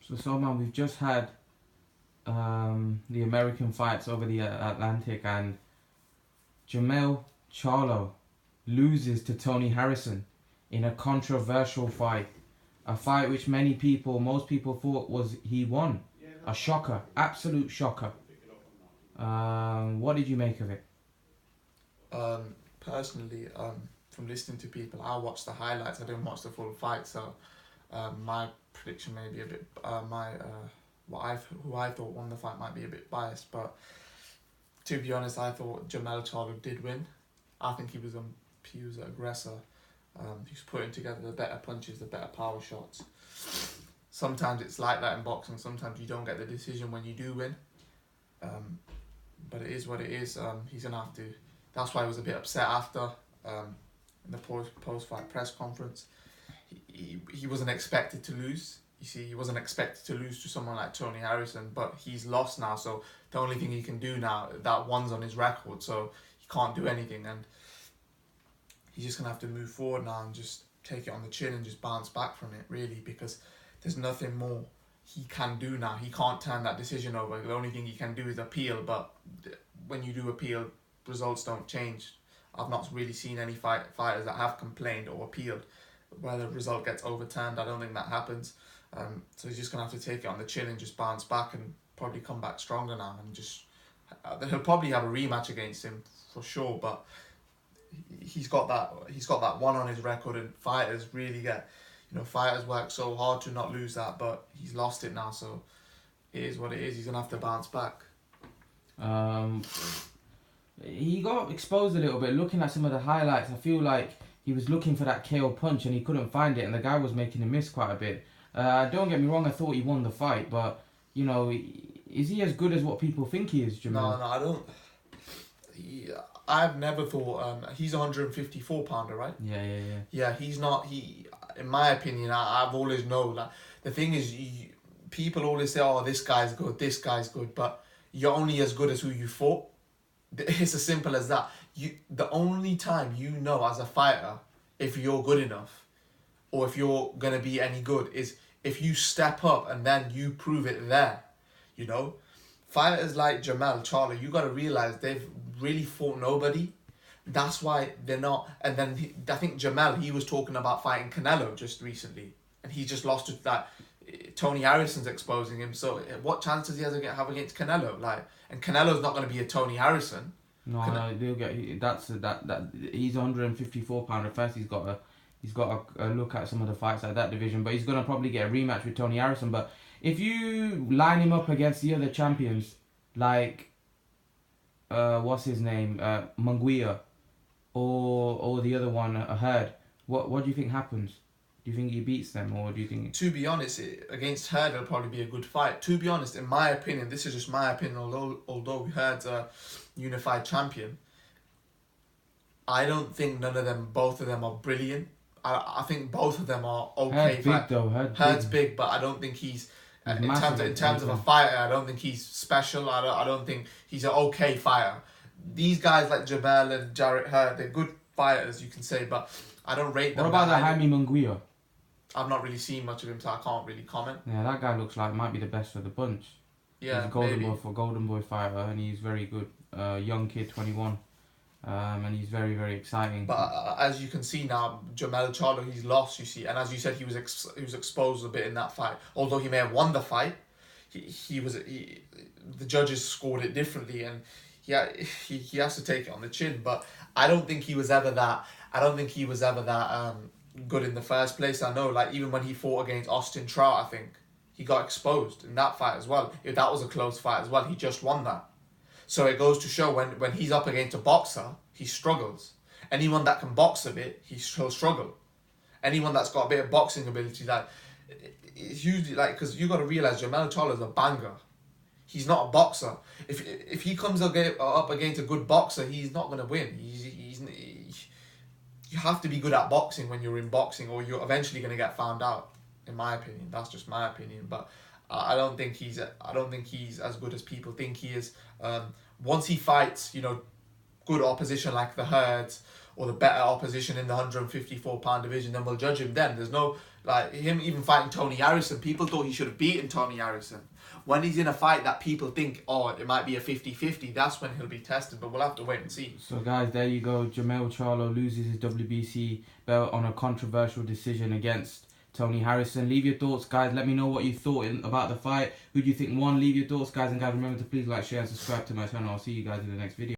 So man, we've just had the American fights over the Atlantic, and Jermell Charlo loses to Tony Harrison in a controversial fight. A fight which most people thought was he won. A shocker, absolute shocker. What did you make of it? Personally, from listening to people, I watched the highlights. I didn't watch the full fight, so my prediction may be a bit who I thought won the fight might be a bit biased. But to be honest, I thought Jermell Charlo did win. I think he was an aggressor. He was putting together the better punches, the better power shots. Sometimes it's like that in boxing. Sometimes you don't get the decision when you do win. But it is what it is. He's gonna have to. That's why I was a bit upset after in the post fight press conference. He wasn't expected to lose. You see, he wasn't expected to lose to someone like Tony Harrison, but he's lost now. So the only thing he can do now, that one's on his record, so he can't do anything, and he's just gonna have to move forward now and just take it on the chin and just bounce back from it, really, because there's nothing more he can do now. He can't turn that decision over. The only thing he can do is appeal, but when you do appeal, results don't change. I've not really seen any fighters that have complained or appealed where the result gets overturned. I don't think that happens. So he's just going to have to take it on the chin and just bounce back and probably come back stronger now. And just he'll probably have a rematch against him for sure, but he's got that one on his record, and fighters really fighters work so hard to not lose that, but he's lost it now, so it is what it is. He's going to have to bounce back. He got exposed a little bit. Looking at some of the highlights, I feel like he was looking for that KO punch and he couldn't find it, and the guy was making him miss quite a bit. Don't get me wrong, I thought he won the fight, but is he as good as what people think he is, Jermell? No, I don't. I've never thought he's a 154 pounder, right? Yeah. He's not. In my opinion, I've always known. Like, the thing is, people always say, "Oh, this guy's good," but you're only as good as who you fought. It's as simple as that. The only time you know as a fighter if you're good enough or if you're gonna be any good is if you step up and then you prove it there. Fighters like Jermell Charlo, you gotta realize they've really fought nobody. That's why they're not. And then I think Jermell, he was talking about fighting Canelo just recently, and he just lost to that. Tony Harrison's exposing him. So what chance does he have against Canelo? And Canelo's not going to be a Tony Harrison. No, they'll get that. He's 154 pounder. First, he's got a look at some of the fights at that division, but he's gonna probably get a rematch with Tony Harrison. But if you line him up against the other champions, like what's his name, Munguia, or the other one, Hurd, what do you think happens? Do you think he beats them, or do you think? To be honest, against Hurd, it'll probably be a good fight. To be honest, in my opinion, this is just my opinion. Although Hurd's a unified champion, I don't think both of them are brilliant. I think both of them are okay. Hurd's big though. Hurd's big, but I don't think he's in terms of a fighter. I don't think he's special. I don't think he's an okay fighter. These guys like Jermell and Jarrett Hurd, they're good fighters, you can say, but I don't rate them. What about that Jaime Munguia? I've not really seen much of him, so I can't really comment. Yeah, that guy looks like might be the best of the bunch. Yeah, he's a golden boy fighter, and he's very good. Young kid, 21, and he's very, very exciting. But as you can see now, Jermell Charlo, he's lost. You see, and as you said, he was exposed a bit in that fight. Although he may have won the fight, the judges scored it differently, and he has to take it on the chin. But I don't think he was ever that. Good in the first place. I know, like, even when he fought against Austin Trout, I think he got exposed in that fight as well. That was a close fight as well. He just won that. So it goes to show when he's up against a boxer, he struggles. Anyone that can box a bit, he'll struggle. Anyone that's got a bit of boxing ability, it's usually because you got to realize Jermell Charlo is a banger. He's not a boxer. If he comes up against a good boxer, he's not gonna win. You have to be good at boxing when you're in boxing, or you're eventually gonna get found out. In my opinion, that's just my opinion. But I don't think he's as good as people think he is. Once he fights, good opposition like the Herds or the better opposition in the 154-pound division, then we'll judge him then. There's no, like, him even fighting Tony Harrison, people thought he should have beaten Tony Harrison. When he's in a fight that people think, oh, it might be a 50-50, that's when he'll be tested, but we'll have to wait and see. So guys, there you go. Jermell Charlo loses his WBC belt on a controversial decision against Tony Harrison. Leave your thoughts, guys. Let me know what you thought about the fight. Who do you think won? Leave your thoughts, guys. And guys, remember to please like, share and subscribe to my channel. I'll see you guys in the next video.